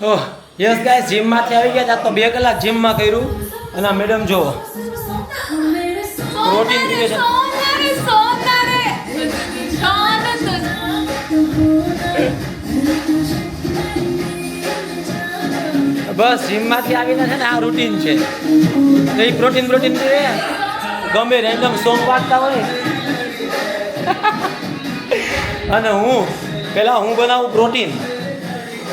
ઓહ yes guys જીમમાંથી આવી ગયા હતા તો 2 કલાક જીમમાં કર્યું અને મેડમ જો પ્રોટીન પીવે છે બસ જીમમાંથી આવીને છે ને આ રૂટીન છે તો એ પ્રોટીન પીવે ગમે રેન્ડમ સોંગ વાગતા હોય અને હું બનાવું પ્રોટીન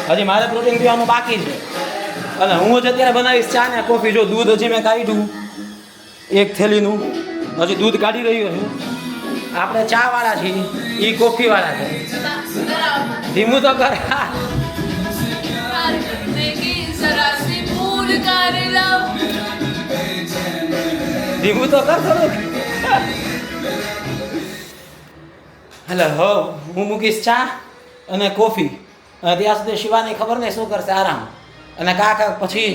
હજી મારે પ્રોટીન પીવાનું બાકી છે અને હું જ અત્યારે બનાવીશ ચા ને કોફી જો દૂધ હજી મેં કાઢ્યું 1 થેલીનું હજી દૂધ કાઢી રહ્યો છું આપણે ચા વાળા છીએ એ કોફી વાળા છે ધીમું તો કર ધીમું તો કર થોડુંક એટલે હું મૂકીશ ચા અને કોફી ત્યાં સુધી શિવાની ખબર નહીં શું કરશે આરામ અને કાકા પછી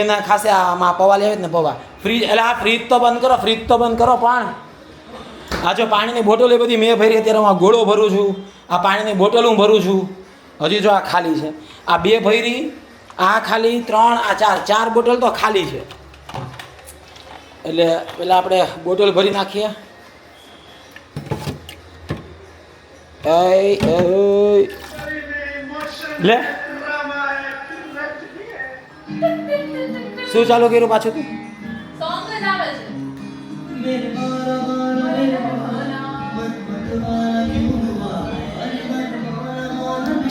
એના ખાસે આમાં પૌવા લેવી ને પૌવા ફ્રીજ એટલે આ ફ્રીજ તો બંધ કરો પણ આ જો પાણીની બોટલ એ બધી મેં ભરી અત્યારે હું આ ગોળો ભરું છું આ પાણીની બોટલ હું ભરું છું હજી જો આ ખાલી છે આ 2 ભરી આ ખાલી 3 આ 4 બોટલ તો ખાલી છે એટલે પેલા આપણે બોટલ ભરી નાખીએ લે શું ચાલુ કર્યું પાછું તું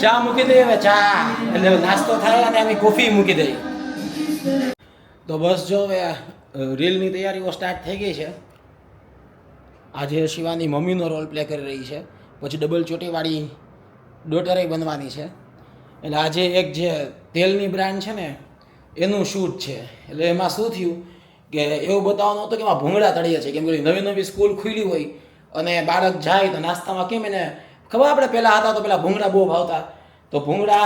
ચા મૂકી દઈએ હવે ચા એટલે નાસ્તો થાય અને અમે કોફી મૂકી દઈએ તો બસ જો હવે રીલની તૈયારીઓ સ્ટાર્ટ થઈ ગઈ છે આજે શિવાની મમ્મીનો રોલ પ્લે કરી રહી છે પછી ડબલ ચોટીવાળી ડોટરે બનવાની છે એટલે આજે એક જે તેલની બ્રાન્ડ છે ને એનું શૂટ છે એટલે એમાં શું થયું કે એવું બતાવવાનું હતું કે એમાં ભૂંગળા તળીએ છે કેમ કે નવી સ્કૂલ ખુલી હોય અને બાળક જાય તો નાસ્તામાં કેમ એને ખબર આપણે પહેલાં હતા તો પેલા ભૂંગળા બહુ ભાવતા તો ભૂંગળા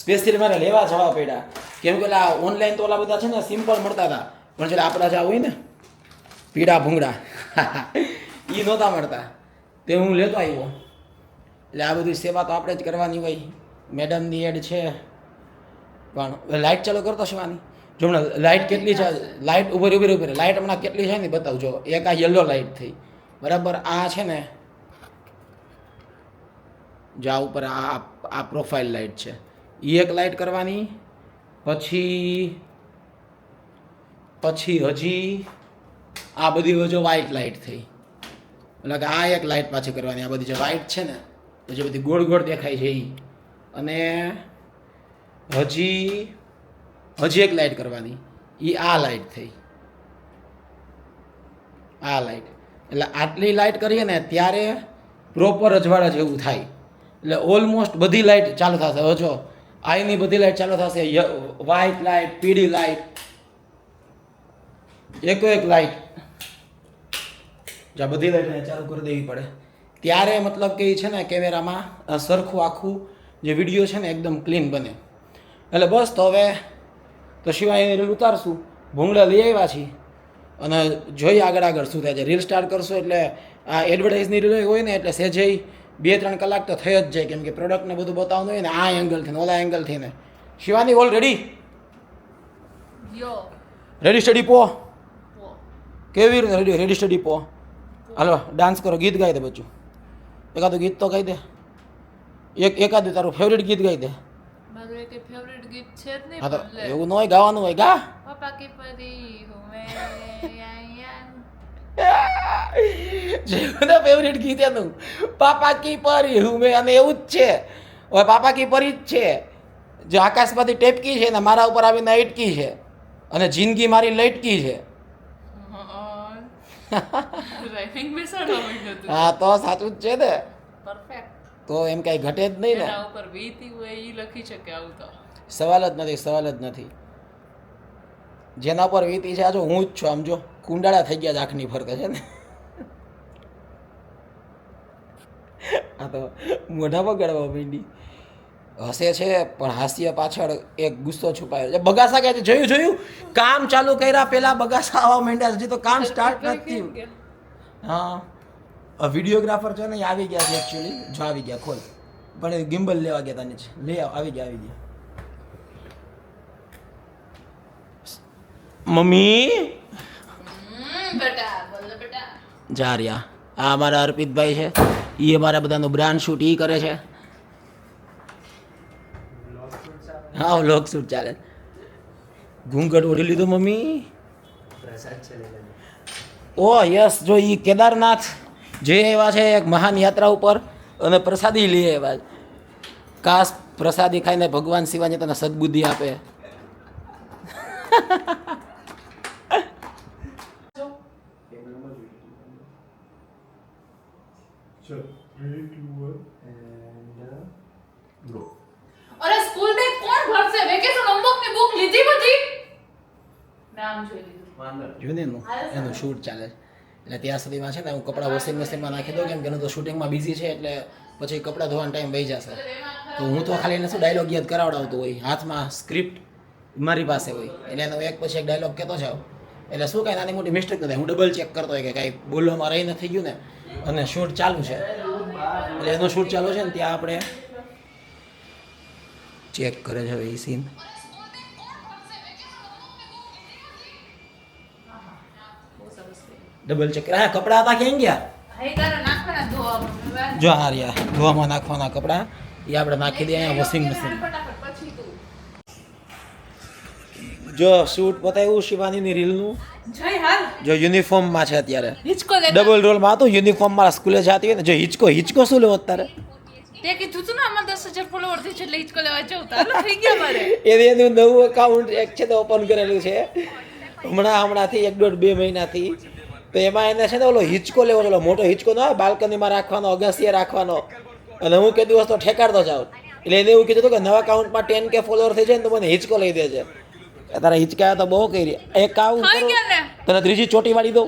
સ્પેશિયલ મારે લેવા જવા પડ્યા કેમ કે ઓલા ઓનલાઈન તો ઓલા બધા છે ને સિમ્પલ મળતા હતા પણ જ્યારે આપણા જ્યાં હોય ને પીળા ભૂંગળા એ નહોતા મળતા તે હું લેતો આવ્યો એટલે આ બધી સેવા તો આપણે જ કરવાની હોય મેડમની એડ છે પણ લાઇટ ચાલુ કરતો શિવાની જો હમણાં લાઇટ કેટલી છે લાઇટ ઉભરી લાઇટ હમણાં કેટલી છે ને બતાવજો એક આ યલો લાઇટ થઈ બરાબર આ છે ને જા ઉપર આ પ્રોફાઇલ લાઇટ છે એ એક લાઇટ કરવાની પછી હજી આ બધી વજો વ્હાઇટ લાઇટ થઈ એટલે કે આ એક લાઇટ પાછી કરવાની આ બધી જે વ્હાઇટ છે ને પછી બધી ગોળ ગોળ દેખાય છે એ અને હજી એક લાઇટ કરવાની એ આ લાઇટ થઈ આ લાઇટ એટલે આટલી લાઇટ કરીએ ને ત્યારે પ્રોપર અજવાળા જેવું થાય એટલે ઓલમોસ્ટ બધી લાઇટ ચાલુ થશે હવે જો આઈની બધી લાઇટ ચાલુ થશે વ્હાઇટ લાઇટ પીળી લાઇટ એક લાઇટ જ્યાં બધી લાઇટ ચાલુ કરી દેવી પડે ત્યારે મતલબ કે એ છે ને કેમેરામાં સરખું આખું જે વિડીયો છે ને એકદમ ક્લીન બને એટલે બસ તો હવે તો શિવાય રીલ ઉતારશું ભૂંગળા લઈ આવ્યા છીએ અને જોઈએ આગળ શું થાય છે રીલ સ્ટાર્ટ કરશું એટલે આ એડવર્ટાઇઝની રીલ હોય ને એટલે સહેજે 2-3 કલાક તો થઈ જ જાય કેમ કે પ્રોડક્ટને બધું બતાવવાનું હોય ને આ એંગલથી ને ઓલા એંગલથી ને શિવાની ઓલ રેડી સ્ટડી પો કેવી રીતે રેડી સ્ટડી પો હાલો ડાન્સ કરો ગીત ગાઈ દે બચ્ચું એકાદું ગીત તો ગાઈ દે એકાદું તારું ફેવરેટ ગીત ગાઈ દે મારું એક ફેવરેટ ગીત છે જ નહીં હા તો એવું ન હોય ગાવાનું હોય ગા પાપા કી પરી હું મેં જેવું ફેવરેટ ગીત એનું પાપા કી પરી હું મેં અને એવું જ છે હવે પાપા કી પરી જ છે જે આકાશમાંથી ટેપકી છે ને મારા ઉપર આવીને અટકી છે અને જિંદગી મારી લટકી છે રાઇમિંગ બેસાડવા માંડ્યો તું હા તો સાચું જ છે ને પરફેક્ટ તો એમ કઈ ઘટે જ નહીં ને એના ઉપર વીતી હોય ઈ લખી શકે આવું તો સવાલ જ નથી જેના પર વીતી છે આ જો હું જ છું આમ જો કુંડાળા થઈ ગયા આંખની ફરકે છે ને આ તો મોઢા બગાડવા માંડી હસે છે પણ હાસ્ય પાછળ એક ગુસ્સો છુપાયો છે બગાસા કહે છે જોયું કામ ચાલુ કર્યા પહેલા બગાસા આવવા માંડ્યા હજી તો કામ સ્ટાર્ટ નથી હા વિડીયોગ્રાફર છે ને આવી ગયા છે એકચ્યુઅલી જો આવી ગયા ખોલ પણ ગિમ્બલ લેવા ગયા તને લઈ આવી ગયા મમ્મી બેટા બોલ બેટા. જા રહ્યા આ અમારા અર્પિતભાઈ છે એ અમારા બધાનું બ્રાન્ડ શૂટ એ કરે છે. હા વ્લોગ શૂટ ચાલે. ઘૂંઘટ ઓઢી લીધું મમ્મી. ઓ યસ જો એ કેદારનાથ જઈ આવ્યા છે એક મહાન યાત્રા ઉપર અને પ્રસાદી લઈ આવ્યા છે. કાશ પ્રસાદી ખાઈને ભગવાન શિવાજી તને સદબુદ્ધિ આપે. અરે સ્કૂલ બેગ કોણ ભરશે? વેકેશન હોમવર્ક ની બુક લીધી બધી? નામ જોઈ લીધું. જોયું ને એનું શૂટ ચાલે છે એટલે ત્યાં સુધીમાં છે ને હું કપડાં વોશિંગ મશીનમાં નાખી દઉં કેમ કે એનું તો શૂટિંગમાં બિઝી છે એટલે પછી કપડાં ધોવાનો ટાઈમ વહી જશે. તો હું તો ખાલી એને શું ડાયલોગ યાદ કરાવડાવતો હોય હાથમાં સ્ક્રિપ્ટ મારી પાસે હોય એટલે એનો એક પછી એક ડાયલોગ કહેતો જાવ એટલે શું કાંઈ નાની મોટી મિસ્ટેક નથી હું ડબલ ચેક કરતો હોય કે કાંઈ બોલવામાં રહી નથી ગયું ને અને શૂટ ચાલુ છે એટલે એનું શૂટ ચાલુ છે ને ત્યાં આપણે ચેક કરે છે હવે એ સીન. ડબલ ચેક હા કપડાં હતા ક્યાં ગયા? હે તારા નાખવાના ધોવામાં. જો આ રહ્યા ધોવામાં નાખવાના કપડાં એ આપણે નાખી દઈએ અહીંયા વોશિંગ મશીન. ફટાફટ પછી તું. જો શૂટ બતાવ્યું શિવાનીની રીલનું. જય હાલ. જો યુનિફોર્મમાં છે અત્યારે હિચકો લેતા. ડબલ રોલમાં હતું યુનિફોર્મમાં સ્કૂલે જતી હોય ને જો હિચકો શું લેવો અત્યારે તે કીધું તું ને આમાં 10,000 ફોલોવર થઈ છે એટલે હિચકો લેવા જવું તારું થઈ ગયા મારે. એનું નવું એકાઉન્ટ એક છે તો ઓપન કરેલું છે હમણાંથી 1.5-2 મહિનાથી તો એમાં એને છે ને ઓલો હિચકો લેવો ઓલો મોટો હિચકો ના હોય બાલ્કનીમાં રાખવાનો અગાસીએ રાખવાનો અને હું કે દિવસ તો ઠેકાડતો જાઉં એટલે એને એવું કીધું હતું કે નવા એકાઉન્ટમાં 10K ફોલોવર થઈ જાય ને તો મને હિચકો લઈ દેજે. તારા હિચકા તો બહુ કરી એક કામ થઈ ગયા ને. તને ત્રીજી ચોટી વાળી દઉં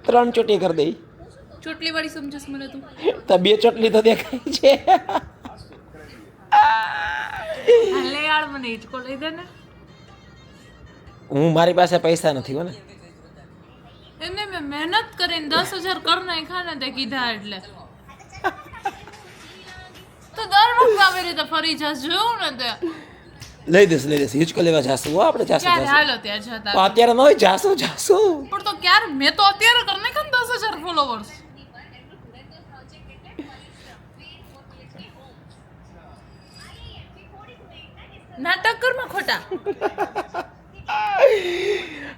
3 ચોટી કરી દઈ ચોટલી વાળી સમજસ મને તું. તો 2 ચોટલી તો દેખાય છે. હાલે યાર મને હિચકો લઈ દે ને. હું મારી પાસે પૈસા નથી હો ને એને મેં મહેનત કરીને 10,000 કર નાખ્યા ને તે કીધા એટલે તો દર વખતે આવી રીતે ફરી જશ જોયું ને તે લઈ દઈશ હિચકો લેવા જાશું હો આપણે જાશું ક્યારે જાશું હાલો ત્યાં જતા પણ અત્યારે ન હોય જાશું પણ તો ક્યારે મેં તો અત્યારે કર નાખ્યા ને 10,000 ફોલોવર્સ. નાટક કરમાં ખોટા.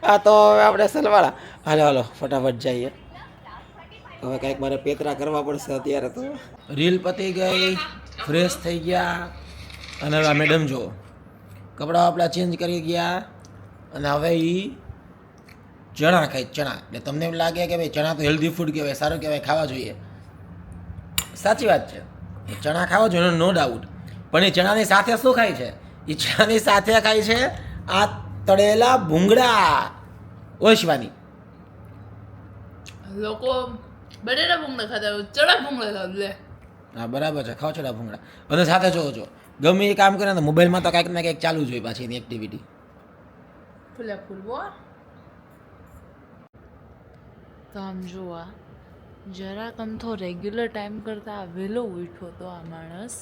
આ તો હવે આપણે સલવાળા હાલો ફટાફટ જઈએ હવે કાંઈક મારે પેતરા કરવા પડશે અત્યારે તો. રીલ પતી ગઈ ફ્રેશ થઈ ગયા અને હવે આ મેડમ જુઓ કપડાં આપણા ચેન્જ કરી ગયા અને હવે એ ચણા ખાય ચણા એટલે તમને એમ લાગે કે ભાઈ ચણા તો હેલ્ધી ફૂડ કહેવાય સારું કહેવાય ખાવા જોઈએ સાચી વાત છે ચણા ખાવા જોઈએ નો ડાઉટ પણ એ ચણાની સાથે શું ખાય છે એ ચણાની સાથે ખાય છે આ તળેલા ભૂંગળા ઓશવાની લોકો બટેટા ભૂંગળા ખાતા હોય ચણા ભૂંગળા ખાતા લે. હા બરાબર છે ખાઓ છોડા ભૂંગળા અને સાથે જોવો છો ગમે એ કામ કરે ને મોબાઈલમાં તો કાંઈક ને કંઈક ચાલુ જ હોય પાછી એની એક્ટિવિટી. ફૂલે ફૂલવો તો આમ જોવા જરાક અમથો રેગ્યુલર ટાઈમ કરતાં વહેલો ઉઠ્યો તો આ માણસ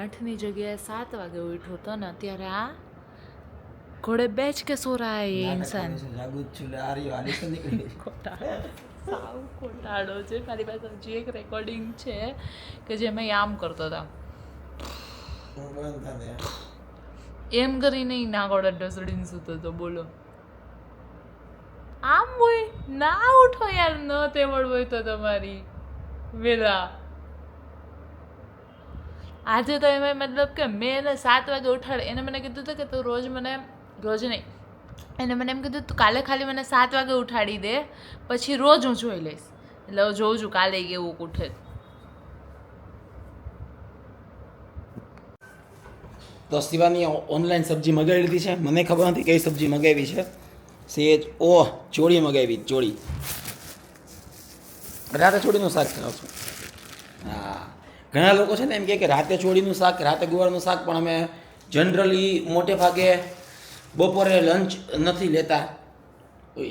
8ની જગ્યાએ 7 વાગે ઉઠ્યો તો ને અત્યારે આ ઘોડે બેચ કે સો રહા હે ये इंसान. સાવ ખોટાડો છે. મારી પાસે હજી એક રેકોર્ડિંગ છે કે જેમાં આમ કરતો હતા એમ કરીને ના ગોળા ઢસડીને સૂતો હતો. બોલો આમ હોય ના ઉઠો યાર ન તેવડ હોય તો તમારી વેલા. આજે તો એમાં મતલબ કે મેં એને 7 વાગે ઉઠાડે એને મને કીધું હતું કે તું રોજ નહીં એને મને એમ કીધું તું કાલે ખાલી મને 7 વાગે ઉઠાડી દે પછી રોજ હું જોઈ લઈશ એટલે હું જોઉં છું કાલે કેવું ઉઠે. તો શિવાની ઓનલાઈન સબ્જી મગાવી લીધી છે મને ખબર નથી કઈ સબ્જી મગાવી છે સેજ ચોળી મગાવી ચોળી રાતે ચોળીનું શાક ખાવ છું. હા ઘણા લોકો છે ને એમ કે રાતે ચોળીનું શાક રાતે ગુવારનું શાક પણ અમે જનરલી મોટે ભાગે બપોરે લંચ નથી લેતા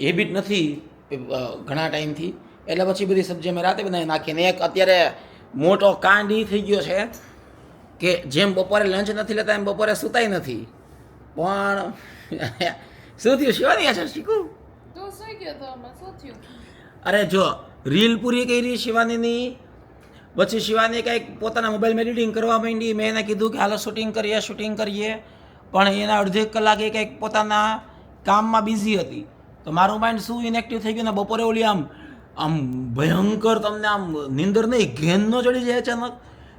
હેબિટ નથી ઘણા ટાઈમથી એટલે પછી બધી સબ્જી અમે રાતે બનાવી નાખીએ. એક અત્યારે મોટો કાંડ એ થઈ ગયો છે કે જેમ બપોરે લંચ નથી લેતા એમ બપોરે સૂતાય નથી પણ શું થયું શિવાની છે શીખું તું શું ગયો તો આમાં શું થયું અરે જો રીલ પૂરી કરી શિવાનીની પછી શિવાની કંઈક પોતાના મોબાઈલમાં એડિટિંગ કરવા માંડી મેં એને કીધું કે હાલો શૂટિંગ કરીએ પણ એના અડધી કલાકે કંઈક પોતાના કામમાં બિઝી હતી તો મારું માઇન્ડ શું ઇનેક્ટિવ થઈ ગયું ને બપોરે ઓલી આમ ભયંકર તમને આમ નીંદર નહીં ઘેન ન ચડી જાય અચાનક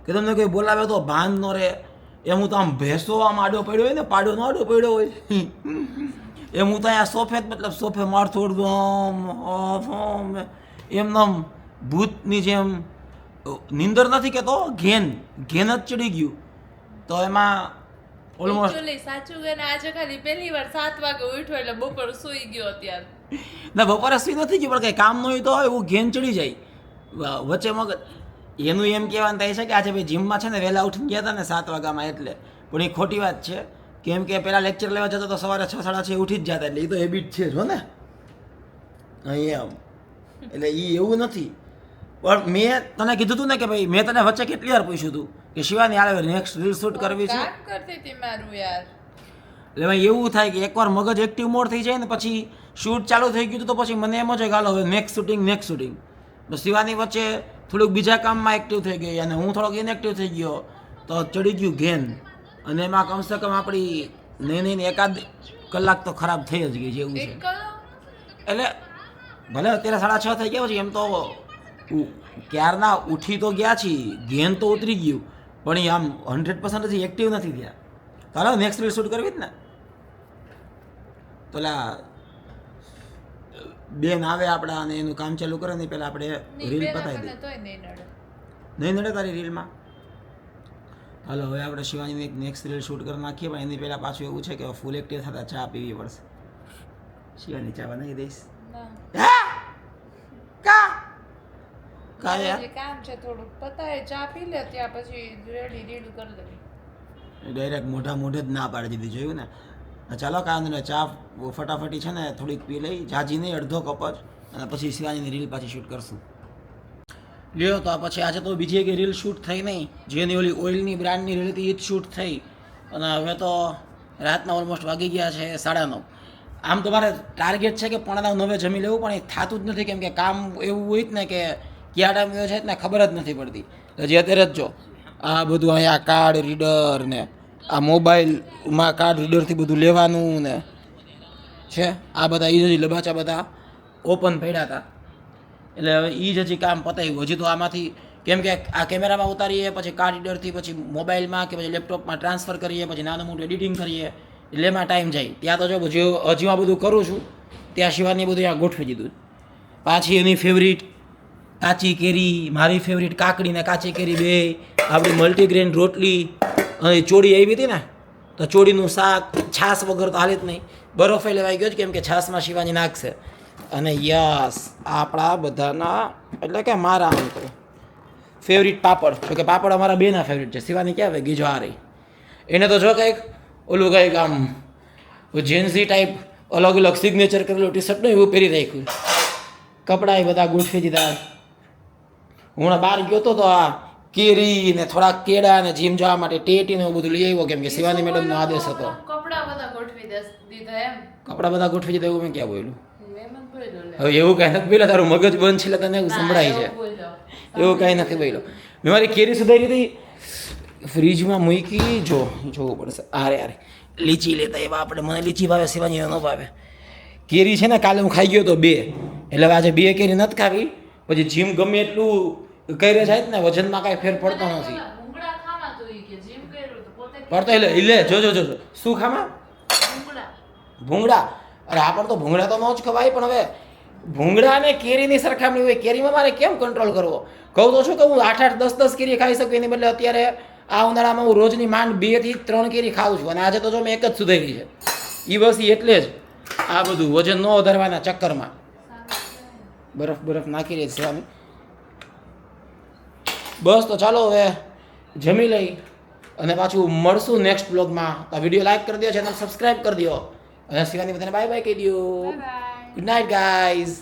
કે તમને કંઈ બોલાવે તો ભાન ન રહે એમ હું તો આમ ભેંસો આમ આડો પડ્યો હોય ને પાડો ન આડો પડ્યો હોય એમ હું તો અહીંયા સોફે મારથું અડધું એમ આમ ભૂતની જેમ નીંદર નથી કહેતો ઘેન જ ચડી ગયું તો એમાં ઓલમોસ્ટ Actually, સાચું કે આજે ખાલી પહેલી વાર 7 વાગે ઉઠ્યો એટલે બપોર સૂઈ ગયો અત્યારે ના બપોરે સુઈ નથી ગયું પણ કંઈ કામ ન હોય તો એવું ઘેન ચડી જાય વચ્ચે મગજ એનું એમ કહેવાનું થાય છે કે આજે ભાઈ જીમમાં છે ને વહેલા ઉઠીને ગયા હતા ને 7 વાગ્યામાં એટલે પણ એ ખોટી વાત છે કેમ કે પહેલાં લેક્ચર લેવા જતો તો સવારે 6 સાડા 6 ઉઠી જ જતા એટલે એ તો હેબિટ છે જો ને અહીંયા એટલે એ એવું નથી પણ મેં તને કીધું હતું ને કે ભાઈ મેં તને વચ્ચે કેટલી વાર પૂછ્યું હતું કે શિવાની આવે નેક્સ્ટ રીલ શૂટ કરવી છે કામ કરતી હતી મારું યાર એટલે ભાઈ એવું થાય કે એકવાર મગજ એક્ટિવ મોડ થઈ જાય ને પછી શૂટ ચાલુ થઈ ગયું તો પછી મને એમ જ હાલો હવે નેક્સ્ટ શૂટિંગ બસ શિવાની વચ્ચે થોડુંક બીજા કામમાં એક્ટિવ થઈ ગઈ અને હું થોડોક ઇનએક્ટિવ થઈ ગયો તો ચડી ગયું ઘેન અને એમાં કમસે કમ આપણી નહીં એકાદ કલાક તો ખરાબ થઈ જ ગઈ છે એવું છે એટલે ભલે અત્યારે 6:30 થઈ ગયા છે એમ તો ક્યારના ઉઠી તો ગયા છીએ ઘેન તો ઉતરી ગયું પણ એ આમ 100% હજી એક્ટિવ નથી થયા ચાલો નેક્સ્ટ રીલ શૂટ કરવી જ ને તો બેન આવે આપણા અને એનું કામ ચાલુ કરે ને પહેલાં આપણે રીલ પતાવી દઈએ નહીં નડે તારી રીલમાં હાલો હવે આપણે શિવાનીની એક નેક્સ્ટ રીલ શૂટ કરી નાખીએ પણ એની પહેલાં પાછું એવું છે કે ફૂલ એક્ટિવ થતા ચા પીવી પડશે શિવાની ચા બનાવી દઈશ કામ છે થોડુંક પતાય ચા પી લે ત્યાં પછી રેડી કરી દેવી ડાયરેક્ટ મોઢે જ ના પાડી દીધી જોયું ને ચાલો કાંઈ ને ચા ફટાફટી છે ને થોડીક પી લઈ જાજી નહીં અડધો કપ જ અને પછી શિવાનીની રીલ પાછી શૂટ કરશું લ્યો તો પછી આજે તો બીજી એક રીલ શૂટ થઈ નહીં જેની ઓલી ઓઇલની બ્રાન્ડની રીલ હતી એ જ શૂટ થઈ અને હવે તો રાતના ઓલમોસ્ટ વાગી ગયા છે 9:30 આમ તો મારે ટાર્ગેટ છે કે 8:45 જમી લેવું પણ એ થતું જ નથી કેમ કે કામ એવું હોય જ ને કે કયા ટાઈમ એવો છે ને ખબર જ નથી પડતી હજી અત્યારે જ જો આ બધું અહીંયા કાર્ડ રીડર ને આ મોબાઈલમાં કાર્ડ રીડરથી બધું લેવાનું ને છે આ બધા એ જ હજી લબાચા બધા ઓપન પડ્યા હતા એટલે હવે એ જ હજી કામ પતાવ્યું હજી તો આમાંથી કેમ કે આ કેમેરામાં ઉતારીએ પછી કાર્ડ રીડરથી પછી મોબાઈલમાં કે પછી લેપટોપમાં ટ્રાન્સફર કરીએ પછી નાનું મોટું એડિટિંગ કરીએ એટલે એમાં ટાઈમ જાય ત્યાં તો જો હજી આ બધું કરું છું ત્યાં શિવાની બધું ત્યાં ગોઠવી દીધું પાછી એની ફેવરિટ કાચી કેરી મારી ફેવરિટ કાકડી ને કાચી કેરી બે આપણી મલ્ટીગ્રેન રોટલી અને ચોળી આવી હતી ને તો ચોળીનું શાક છાશ વગર તો હાલે જ નહીં બરફે લેવાઈ ગયો જ કેમ કે છાશમાં શિવાની નાખશે અને યસ આપણા બધાના એટલે કે મારા આમ તો ફેવરિટ પાપડ તો કે પાપડ અમારા બેના ફેવરિટ છે શિવાની ક્યાં આવે ગીજો આ રહી એને તો જો કંઈક ઓલું કંઈક આમ જેન્સી ટાઈપ અલગ અલગ સિગ્નેચર કરેલું ટી શર્ટનું એવું પહેરી રાખ્યું કપડાં એ બધા ગોઠવી દીધા હમણાં બહાર ગયો તો આ કેરી ને થોડાક કેળા ને જીમ જવા માટે ટેટી ને એવું બધું લઈ આવ્યો કેમ કે શિવાની મેડમનો આદેશ હતો કપડા બધા ગોઠવી દીધા એમ કપડાં બધા ગોઠવી દીધા એવું મેં ક્યાં બોલ્યું હવે એવું કાંઈ નથી બોલ્યા તારું મગજ બંધ છે એટલે તને એવું સંભળાય છે એવું કાંઈ નથી બોલ્યો મેં મારી કેરી સુધારી હતી ફ્રીજમાં મૂકી જોવું પડશે અરે લીચી લેતા એવા આપણે મને લીચી ભાવે શિવાની ન ભાવે કેરી છે ને કાલે હું ખાઈ ગયો તો 2 એટલે આજે 2 કેરી નથી ખાવી પછી જીમ ગમે એટલું કરે જાય ને વજનમાં કાંઈ ફેર પડતો નથી પડતો એટલે જો શું ખામાં ભૂંગળા અરે આપણે તો ભૂંગળા તો ન જ ખવાય પણ હવે ભૂંગળા ને કેરીની સરખામણી હોય કેરીમાં મારે કેમ કંટ્રોલ કરવો કહું તો છું કે હું 8-8 10-10 કેરી ખાઈ શકું એની બદલે અત્યારે આ ઉનાળામાં હું રોજની માંડ 2 થી 3 કેરી ખાઉં છું અને આજે તો જો મેં એક જ સુધારી છે એ બસ એટલે જ આ બધું વજન ન વધારવાના ચક્કરમાં બરફ નાખી રહી છે બસ તો ચાલો હવે જમી લઈ અને પાછું મળશું નેક્સ્ટ બ્લોગમાં તો વિડીયો લાઈક કરી દો ચેનલ સબસ્ક્રાઈબ કરી દો અને શિવાની બધાને બાય બાય કહી દો ગુડ નાઇટ ગાઈઝ